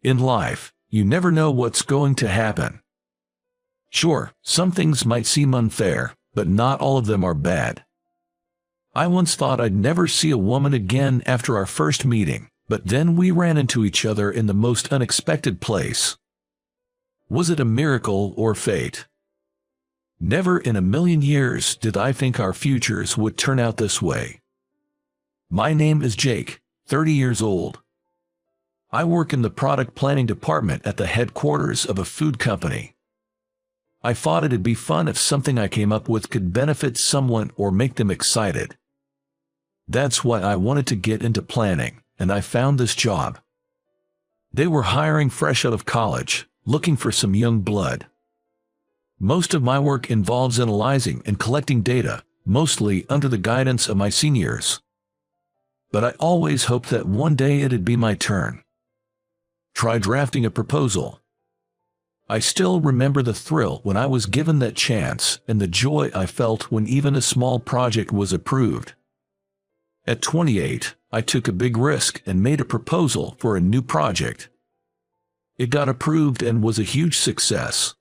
In life, you never know what's going to happen. Sure, some things might seem unfair, but not all of them are bad. I once thought I'd never see a woman again after our first meeting, but then we ran into each other in the most unexpected place. Was it a miracle or fate? Never in a million years did I think our futures would turn out this way. My name is Jake, 30 years old. I work in the product planning department at the headquarters of a food company. I thought it'd be fun if something I came up with could benefit someone or make them excited. That's why I wanted to get into planning, and I found this job. They were hiring fresh out of college, looking for some young blood. Most of my work involves analyzing and collecting data, mostly under the guidance of my seniors. But I always hoped that one day it'd be my turn. Try drafting a proposal. I still remember the thrill when I was given that chance and the joy I felt when even a small project was approved. At 28, I took a big risk and made a proposal for a new project. It got approved and was a huge success.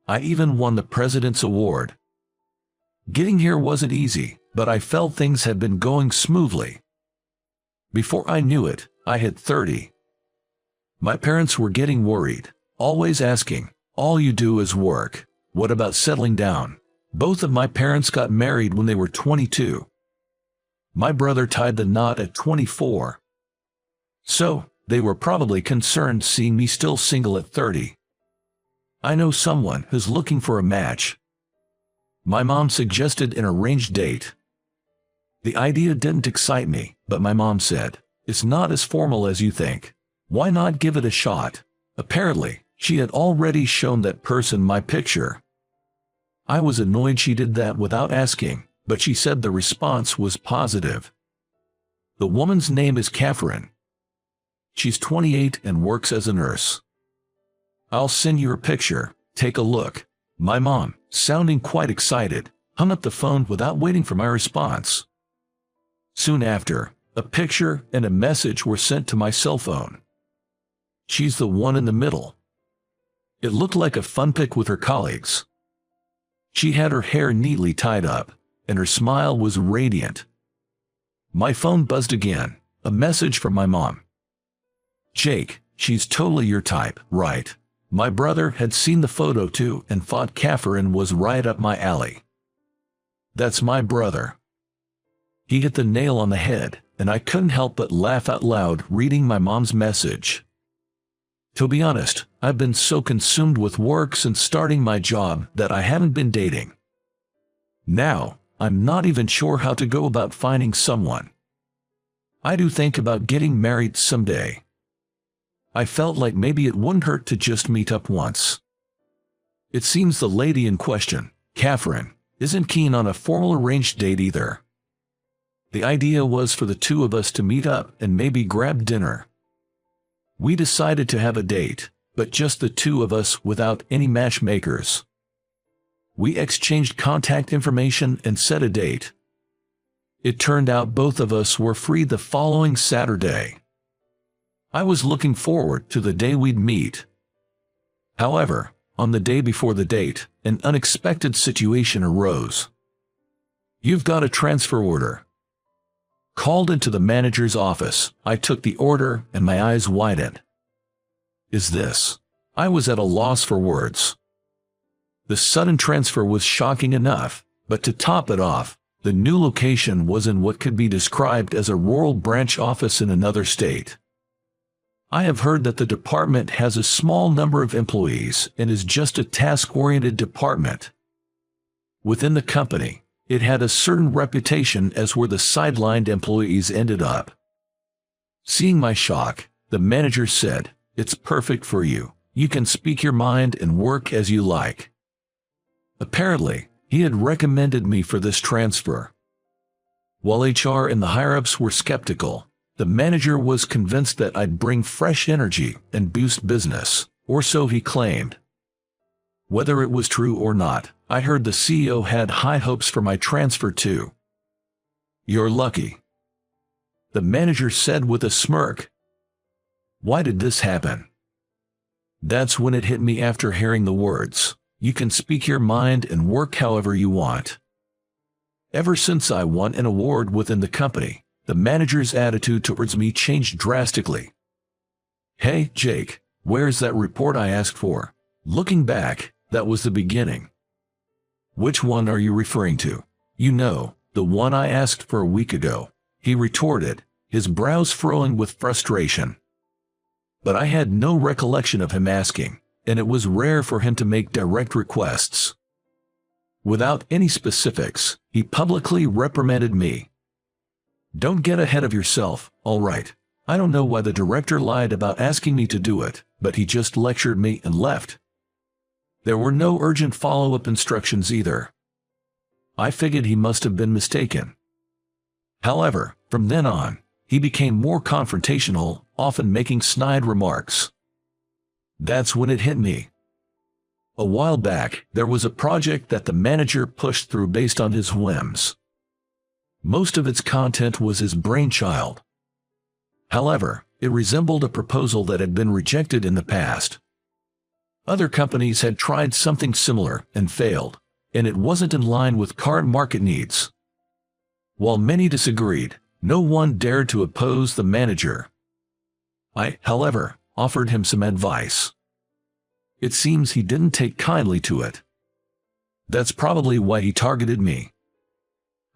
I even won the President's Award. Getting here wasn't easy, but I felt things had been going smoothly. Before I knew it, I hit 30. My parents were getting worried, always asking, "All you do is work. What about settling down?" Both of my parents got married when they were 22. My brother tied the knot at 24. So, they were probably concerned seeing me still single at 30. I know someone who's looking for a match. My mom suggested an arranged date. The idea didn't excite me, but my mom said, "It's not as formal as you think. Why not give it a shot?" Apparently, she had already shown that person my picture. I was annoyed she did that without asking, but she said the response was positive. The woman's name is Catherine. She's 28 and works as a nurse. I'll send you her picture, take a look. My mom, sounding quite excited, hung up the phone without waiting for my response. Soon after, a picture and a message were sent to my cell phone. She's the one in the middle. It looked like a fun pic with her colleagues. She had her hair neatly tied up, and her smile was radiant. My phone buzzed again, a message from my mom. "Jake, she's totally your type, right?" My brother had seen the photo too and thought Catherine was right up my alley. That's my brother. He hit the nail on the head, and I couldn't help but laugh out loud reading my mom's message. To be honest, I've been so consumed with work since starting my job that I haven't been dating. Now, I'm not even sure how to go about finding someone. I do think about getting married someday. I felt like maybe it wouldn't hurt to just meet up once. It seems the lady in question, Catherine, isn't keen on a formal arranged date either. The idea was for the two of us to meet up and maybe grab dinner. We decided to have a date, but just the two of us without any matchmakers. We exchanged contact information and set a date. It turned out both of us were free the following Saturday. I was looking forward to the day we'd meet. However, on the day before the date, an unexpected situation arose. "You've got a transfer order." Called into the manager's office, I took the order and my eyes widened. "Is this?" I was at a loss for words. The sudden transfer was shocking enough, but to top it off, the new location was in what could be described as a rural branch office in another state. I have heard that the department has a small number of employees and is just a task-oriented department. Within the company, it had a certain reputation as where the sidelined employees ended up. Seeing my shock, the manager said, "It's perfect for you. You can speak your mind and work as you like." Apparently, he had recommended me for this transfer. While HR and the higher-ups were skeptical, the manager was convinced that I'd bring fresh energy and boost business, or so he claimed. Whether it was true or not, I heard the CEO had high hopes for my transfer too. "You're lucky," the manager said with a smirk. Why did this happen? That's when it hit me after hearing the words, "You can speak your mind and work however you want." Ever since I won an award within the company, the manager's attitude towards me changed drastically. "Hey, Jake, where's that report I asked for?" Looking back, that was the beginning. "Which one are you referring to?" "You know, the one I asked for a week ago," he retorted, his brows furrowing with frustration. But I had no recollection of him asking, and it was rare for him to make direct requests. Without any specifics, he publicly reprimanded me. "Don't get ahead of yourself, all right. I don't know why the director lied about asking me to do it, but he just lectured me and left." There were no urgent follow-up instructions either. I figured he must have been mistaken. However, from then on, he became more confrontational, often making snide remarks. That's when it hit me. A while back, there was a project that the manager pushed through based on his whims. Most of its content was his brainchild. However, it resembled a proposal that had been rejected in the past. Other companies had tried something similar and failed, and it wasn't in line with current market needs. While many disagreed, no one dared to oppose the manager. I, however, offered him some advice. It seems he didn't take kindly to it. That's probably why he targeted me.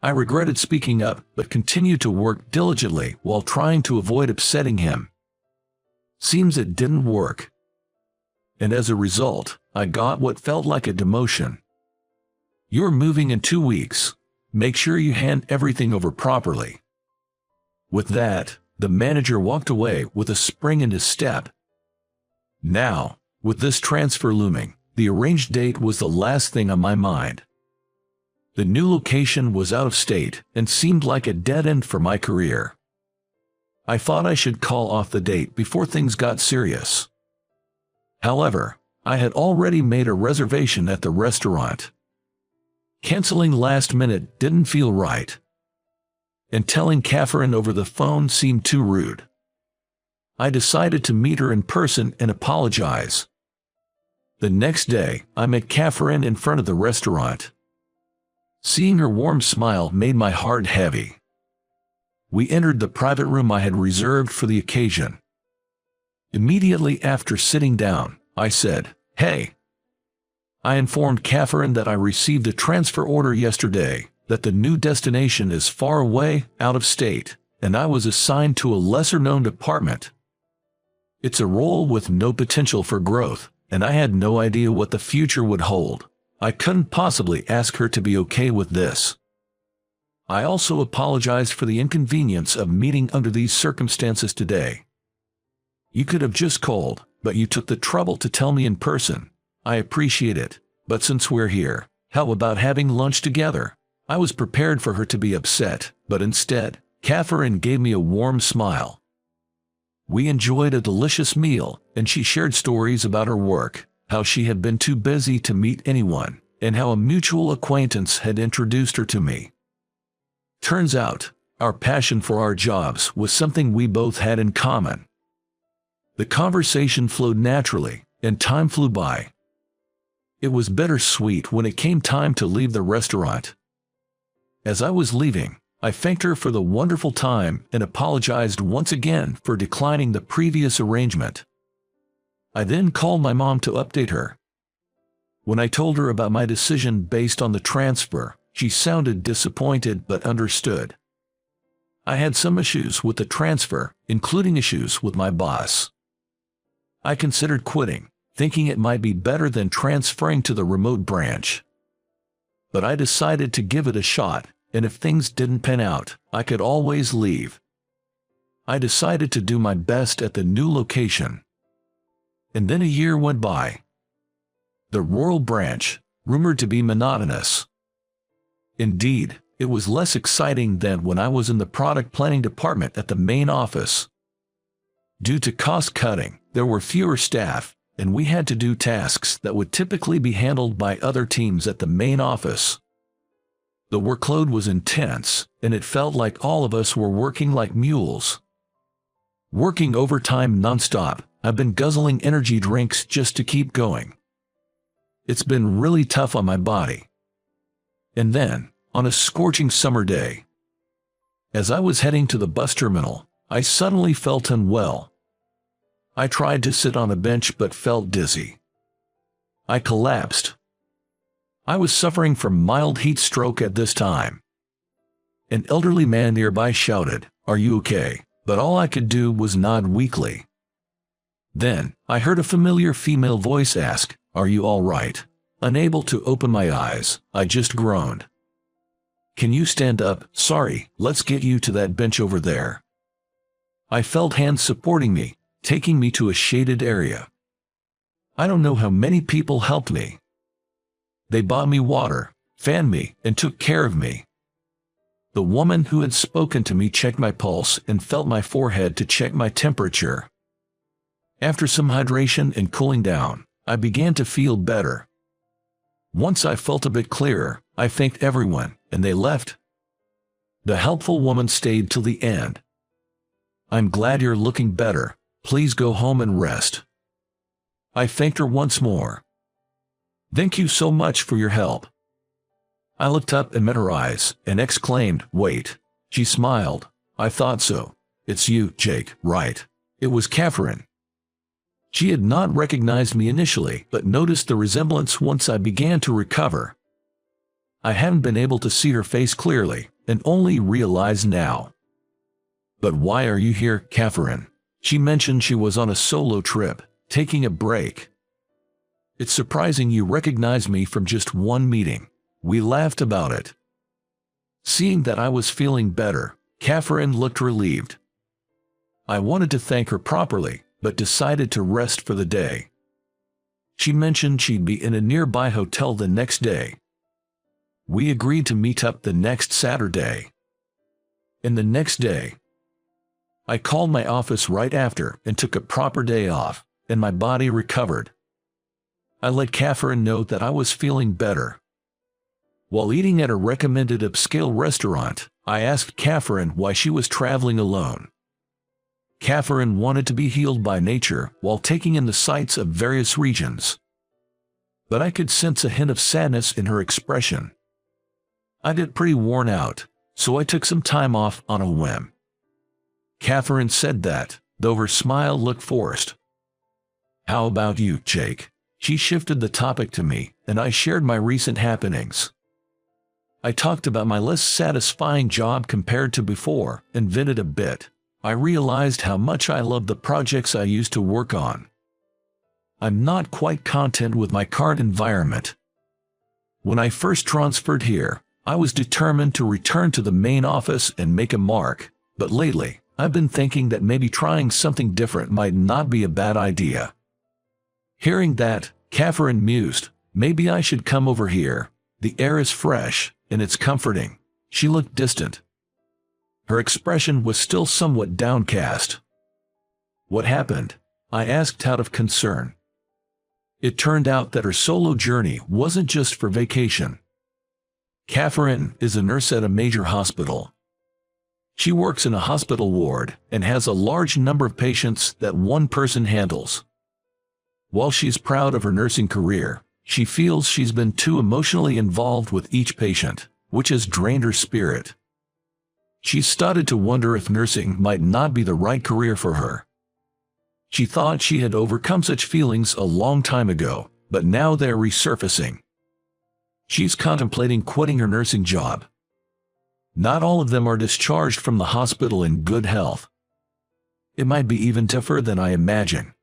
I regretted speaking up, but continued to work diligently while trying to avoid upsetting him. Seems it didn't work. And as a result, I got what felt like a demotion. "You're moving in 2 weeks. Make sure you hand everything over properly." With that, the manager walked away with a spring in his step. Now, with this transfer looming, the arranged date was the last thing on my mind. The new location was out of state and seemed like a dead end for my career. I thought I should call off the date before things got serious. However, I had already made a reservation at the restaurant. Canceling last minute didn't feel right. And telling Catherine over the phone seemed too rude. I decided to meet her in person and apologize. The next day, I met Catherine in front of the restaurant. Seeing her warm smile made my heart heavy. We entered the private room I had reserved for the occasion. Immediately after sitting down, I said, "Hey." I informed Catherine that I received a transfer order yesterday, that the new destination is far away, out of state, and I was assigned to a lesser-known department. It's a role with no potential for growth, and I had no idea what the future would hold. I couldn't possibly ask her to be okay with this. I also apologized for the inconvenience of meeting under these circumstances today. "You could have just called, but you took the trouble to tell me in person. I appreciate it, but since we're here, how about having lunch together?" I was prepared for her to be upset, but instead, Catherine gave me a warm smile. We enjoyed a delicious meal, and she shared stories about her work, how she had been too busy to meet anyone, and how a mutual acquaintance had introduced her to me. Turns out, our passion for our jobs was something we both had in common. The conversation flowed naturally, and time flew by. It was bittersweet when it came time to leave the restaurant. As I was leaving, I thanked her for the wonderful time and apologized once again for declining the previous arrangement. I then called my mom to update her. When I told her about my decision based on the transfer, she sounded disappointed but understood. I had some issues with the transfer, including issues with my boss. I considered quitting, thinking it might be better than transferring to the remote branch. But I decided to give it a shot, and if things didn't pan out, I could always leave. I decided to do my best at the new location. And then a year went by. The rural branch, rumored to be monotonous. Indeed, it was less exciting than when I was in the product planning department at the main office. Due to cost cutting, there were fewer staff, and we had to do tasks that would typically be handled by other teams at the main office. The workload was intense, and it felt like all of us were working like mules. Working overtime nonstop, I've been guzzling energy drinks just to keep going. It's been really tough on my body. And then, on a scorching summer day, as I was heading to the bus terminal, I suddenly felt unwell. I tried to sit on a bench but felt dizzy. I collapsed. I was suffering from mild heat stroke at this time. An elderly man nearby shouted, "Are you okay?" But all I could do was nod weakly. Then, I heard a familiar female voice ask, "Are you all right?" Unable to open my eyes, I just groaned. "Can you stand up? Sorry, let's get you to that bench over there." I felt hands supporting me, taking me to a shaded area. I don't know how many people helped me. They bought me water, fanned me, and took care of me. The woman who had spoken to me checked my pulse and felt my forehead to check my temperature. After some hydration and cooling down, I began to feel better. Once I felt a bit clearer, I thanked everyone, and they left. The helpful woman stayed till the end. "I'm glad you're looking better. Please go home and rest." I thanked her once more. "Thank you so much for your help." I looked up and met her eyes, and exclaimed, "Wait." She smiled. "I thought so. It's you, Jake, right?" It was Catherine. She had not recognized me initially, but noticed the resemblance once I began to recover. I hadn't been able to see her face clearly, and only realized now. "But why are you here, Catherine?" She mentioned she was on a solo trip, taking a break. "It's surprising you recognized me from just one meeting." We laughed about it. Seeing that I was feeling better, Catherine looked relieved. I wanted to thank her properly, but decided to rest for the day. She mentioned she'd be in a nearby hotel the next day. We agreed to meet up the next Saturday. And the next day, I called my office right after and took a proper day off, and my body recovered. I let Catherine know that I was feeling better. While eating at a recommended upscale restaurant, I asked Catherine why she was traveling alone. Catherine wanted to be healed by nature while taking in the sights of various regions. But I could sense a hint of sadness in her expression. I'd get pretty worn out, so I took some time off on a whim. Catherine said that, though her smile looked forced. "How about you, Jake?" She shifted the topic to me, and I shared my recent happenings. I talked about my less satisfying job compared to before, and vented a bit. I realized how much I love the projects I used to work on. I'm not quite content with my current environment. When I first transferred here, I was determined to return to the main office and make a mark, but lately, I've been thinking that maybe trying something different might not be a bad idea. Hearing that, Catherine mused, "Maybe I should come over here. The air is fresh, and it's comforting." She looked distant. Her expression was still somewhat downcast. "What happened?" I asked out of concern. It turned out that her solo journey wasn't just for vacation. Catherine is a nurse at a major hospital. She works in a hospital ward and has a large number of patients that one person handles. While she's proud of her nursing career, she feels she's been too emotionally involved with each patient, which has drained her spirit. She's started to wonder if nursing might not be the right career for her. She thought she had overcome such feelings a long time ago, but now they're resurfacing. She's contemplating quitting her nursing job. Not all of them are discharged from the hospital in good health. It might be even tougher than I imagine.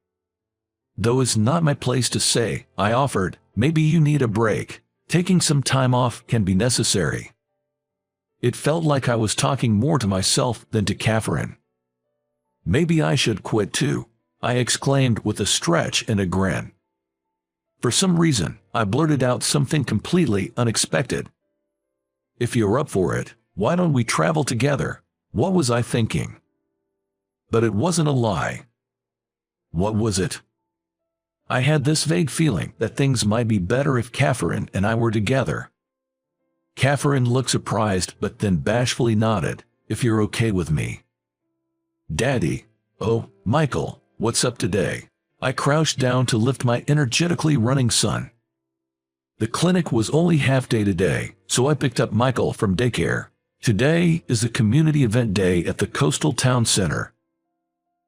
Though it's not my place to say, I offered, "Maybe you need a break. Taking some time off can be necessary." It felt like I was talking more to myself than to Catherine. "Maybe I should quit too," I exclaimed with a stretch and a grin. For some reason, I blurted out something completely unexpected. "If you're up for it, why don't we travel together?" What was I thinking? But it wasn't a lie. What was it? I had this vague feeling that things might be better if Catherine and I were together. Catherine looked surprised but then bashfully nodded, "If you're okay with me." "Daddy, "Oh, Michael, what's up today?" I crouched down to lift my energetically running son. The clinic was only half day today, so I picked up Michael from daycare. Today is a community event day at the coastal town center.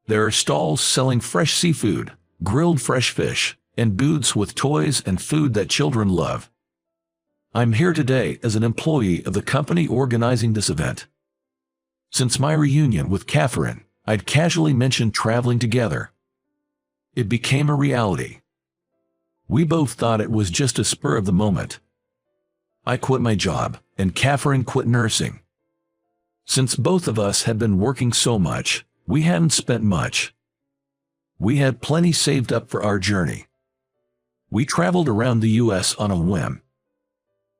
There are stalls selling fresh seafood, grilled fresh fish, and booths with toys and food that children love. I'm here today as an employee of the company organizing this event. Since my reunion with Catherine, I'd casually mentioned traveling together. It became a reality. We both thought it was just a spur of the moment. I quit my job, and Catherine quit nursing. Since both of us had been working so much, we hadn't spent much. We had plenty saved up for our journey. We traveled around the U.S. on a whim.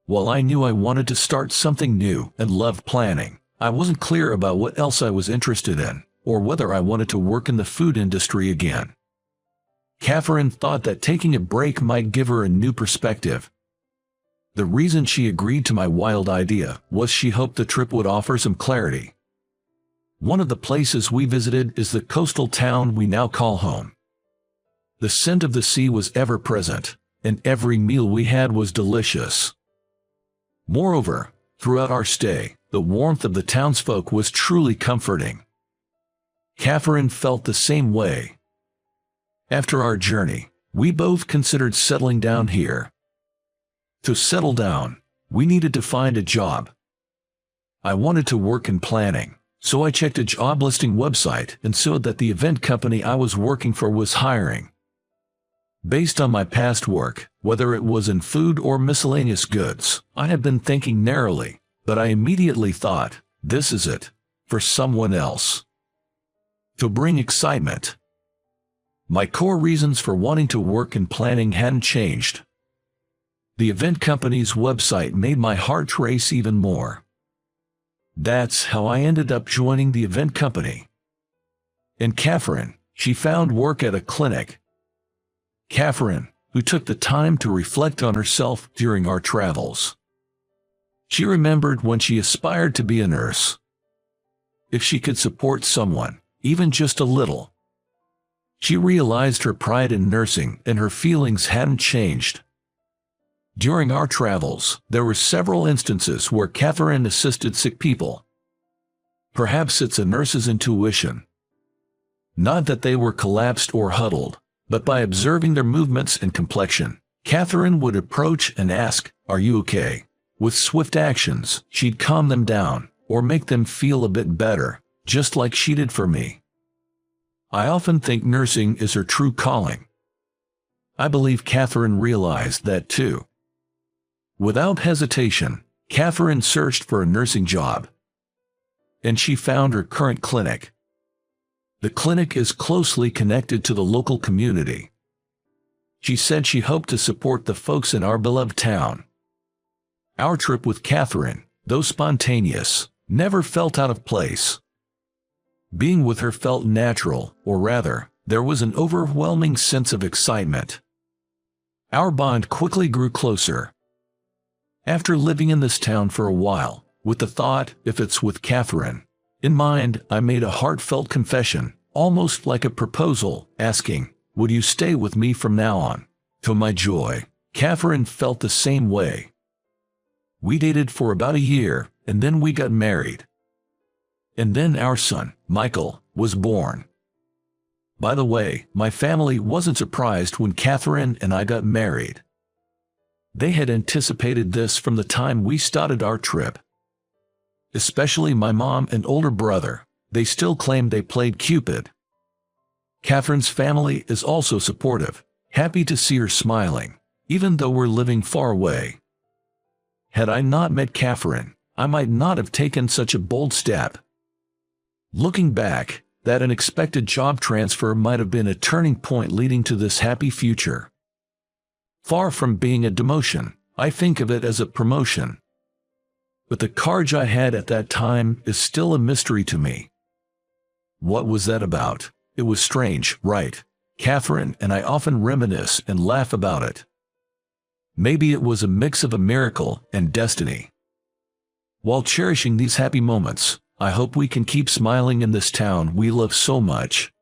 While I knew I wanted to start something new and loved planning, I wasn't clear about what else I was interested in, or whether I wanted to work in the food industry again. Catherine thought that taking a break might give her a new perspective. The reason she agreed to my wild idea was she hoped the trip would offer some clarity. One of the places we visited is the coastal town we now call home. The scent of the sea was ever present, and every meal we had was delicious. Moreover, throughout our stay, the warmth of the townsfolk was truly comforting. Catherine felt the same way. After our journey, we both considered settling down here. To settle down, we needed to find a job. I wanted to work in planning, so I checked a job listing website and saw that the event company I was working for was hiring. Based on my past work, whether it was in food or miscellaneous goods, I had been thinking narrowly, but I immediately thought, this is it, for someone else. To bring excitement. My core reasons for wanting to work in planning hadn't changed. The event company's website made my heart race even more. That's how I ended up joining the event company. And Catherine, she found work at a clinic. Catherine, who took the time to reflect on herself during our travels. She remembered when she aspired to be a nurse. If she could support someone, even just a little. She realized her pride in nursing and her feelings hadn't changed. During our travels, there were several instances where Catherine assisted sick people. Perhaps it's a nurse's intuition. Not that they were collapsed or huddled, but by observing their movements and complexion, Catherine would approach and ask, "Are you okay?" With swift actions, she'd calm them down, or make them feel a bit better, just like she did for me. I often think nursing is her true calling. I believe Catherine realized that too. Without hesitation, Catherine searched for a nursing job. And she found her current clinic. The clinic is closely connected to the local community. She said she hoped to support the folks in our beloved town. Our trip with Catherine, though spontaneous, never felt out of place. Being with her felt natural, or rather, there was an overwhelming sense of excitement. Our bond quickly grew closer. After living in this town for a while, with the thought, if it's with Catherine in mind, I made a heartfelt confession, almost like a proposal, asking, "Would you stay with me from now on?" To my joy, Catherine felt the same way. We dated for about a year, and then we got married. And then our son, Michael, was born. By the way, my family wasn't surprised when Catherine and I got married. They had anticipated this from the time we started our trip. Especially my mom and older brother, they still claim they played Cupid. Catherine's family is also supportive, happy to see her smiling, even though we're living far away. Had I not met Catherine, I might not have taken such a bold step. Looking back, that unexpected job transfer might have been a turning point leading to this happy future. Far from being a demotion, I think of it as a promotion. But the courage I had at that time is still a mystery to me. What was that about? It was strange, right? Catherine and I often reminisce and laugh about it. Maybe it was a mix of a miracle and destiny. While cherishing these happy moments, I hope we can keep smiling in this town we love so much.